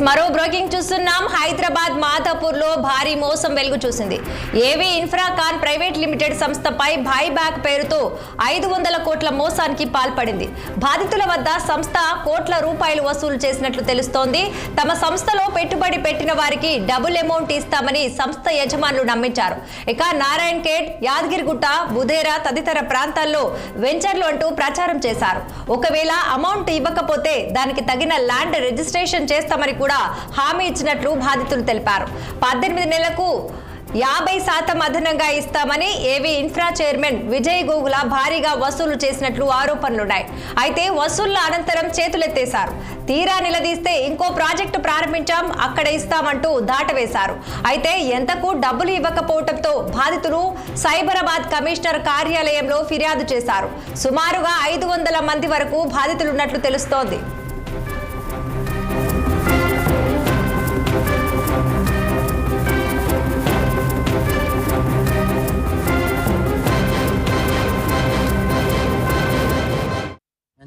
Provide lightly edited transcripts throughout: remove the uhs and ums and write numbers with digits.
మరో బ్రేకింగ్ చూస్తున్నాం. హైదరాబాద్ మాధాపూర్ లో భారీ మోసం వెలుగు చూసింది. ఏవీ ఇన్ఫ్రాకాన్ ప్రైవేట్ లిమిటెడ్ సంస్థపై బైబ్యాక్ పేరుతో 500 కోట్ల మోసానికి పాల్పడింది. బాధితుల వద్ద సంస్థ కోట్ల రూపాయలు వసూలు చేసినట్లు తెలుస్తోంది. తమ సంస్థలో పెట్టుబడి పెట్టిన వారికి డబుల్ అమౌంట్ ఇస్తామని సంస్థ యజమానులు నమ్మించారు. ఇక నారాయణ్ ఖేడ్, యాదగిరిగుట్ట, బుధేరా తదితర ప్రాంతాల్లో వెంచర్లు అంటూ ప్రచారం చేశారు. ఒకవేళ అమౌంట్ ఇవ్వకపోతే దానికి తగిన ల్యాండ్ రిజిస్ట్రేషన్ చేస్తామని కూడా హామీ ఇచ్చినట్లు బాధితులు తెలిపారు. 18 నెలలకు 50% అదనంగా ఇస్తామని ఏవీ ఇన్ఫ్రా చైర్మన్ విజయ్ గోగుల భారీగా వసూలు చేసినట్లు ఆరోపణలున్నాయి. అయితే వసూళ్ల అనంతరం చేతులెత్తేశారు. తీరా నిలదీస్తే ఇంకో ప్రాజెక్టు ప్రారంభించాం, అక్కడ ఇస్తామంటూ దాటవేశారు. అయితే ఎంతకు డబ్బులు ఇవ్వకపోవడంతో బాధితులు సైబరాబాద్ కమిషనర్ కార్యాలయంలో ఫిర్యాదు చేశారు. సుమారుగా 500 మంది వరకు బాధితులున్నట్లు తెలుస్తోంది.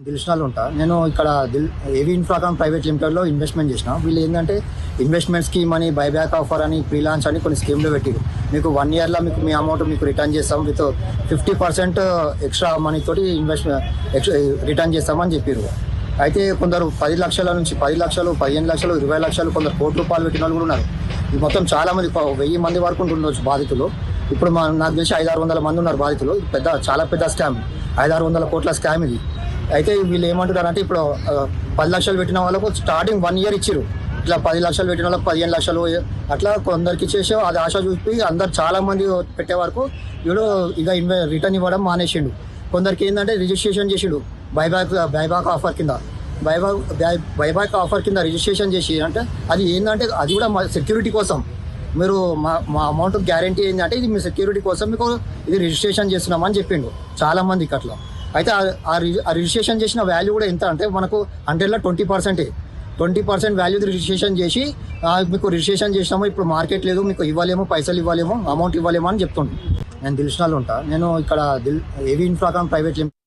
దిల్షనాలు ఉంటా. నేను ఇక్కడ ఏవీ ఇన్ఫ్రాకాన్ ప్రైవేట్ లిమిటెడ్లో ఇన్వెస్ట్మెంట్ చేసిన. వీళ్ళు ఏంటంటే ఇన్వెస్ట్మెంట్ స్కీమ్ అని, బైబ్యాక్ ఆఫర్ అని, ఫ్రీలాన్స్ అని కొన్ని స్కీమ్లు పెట్టారు. మీకు 1 yearలో మీకు మీ అమౌంట్ మీకు రిటర్న్ చేస్తాం, విత్ 50% ఎక్స్ట్రా మనీతోటి రిటర్న్ చేస్తామని చెప్పారు. అయితే కొందరు 10 లక్షల నుంచి 10 లక్షలు, 15 లక్షలు, 20 లక్షలు, కొందరు కోటి రూపాయలు పెట్టిన వాళ్ళు కూడా ఉన్నారు. మొత్తం చాలా మంది 1000 మంది వరకు ఉండొచ్చు బాధితులు. ఇప్పుడు నాకు తెలిసి 500-600 మంది ఉన్నారు బాధితులు. చాలా పెద్ద స్కామ్, 500-600 కోట్ల స్కామ్ ఇది. అయితే వీళ్ళు ఏమంటున్నారంటే ఇప్పుడు 10 లక్షలు పెట్టిన వాళ్ళకు స్టార్టింగ్ 1 year ఇచ్చారు. ఇట్లా 10 లక్షలు పెట్టిన వాళ్ళకి 15 లక్షలు అట్లా కొందరికి ఇచ్చేసి అది ఆశ చూపి అందరు చాలా మంది పెట్టే వరకు వీడు ఇక రిటర్న్ ఇవ్వడం మానేసిండు. కొందరికి ఏంటంటే రిజిస్ట్రేషన్ చేసిండు బైబ్యాక్ ఆఫర్ కింద. బైబ్యాక్ ఆఫర్ కింద రిజిస్ట్రేషన్ చేసి అంటే అది ఏంటంటే అది కూడా మా సెక్యూరిటీ కోసం. మీరు మా అమౌంట్ గ్యారంటీ ఏంటంటే ఇది మీ సెక్యూరిటీ కోసం మీకు ఇది రిజిస్ట్రేషన్ చేస్తున్నామని చెప్పిండు చాలా మందికి అట్లా. అయితే ఆ రిజిస్ట్రేషన్ చేసిన వాల్యూ కూడా ఎంత అంటే మనకు 100లో 20% వాల్యూ రిజిస్ట్రేషన్ చేసి మీకు రిజిస్ట్రేషన్ చేసినాము, ఇప్పుడు మార్కెట్ లేదు, మీకు ఇవ్వలేము, పైసలు ఇవ్వలేము, అమౌంట్ ఇవ్వలేము అని చెప్తుంటాను. నేను దిల్షనాలు ఉంటా. నేను ఇక్కడ ఏవీ ఇన్ఫ్రాకాన్ ప్రైవేట్ లిమిటెడ్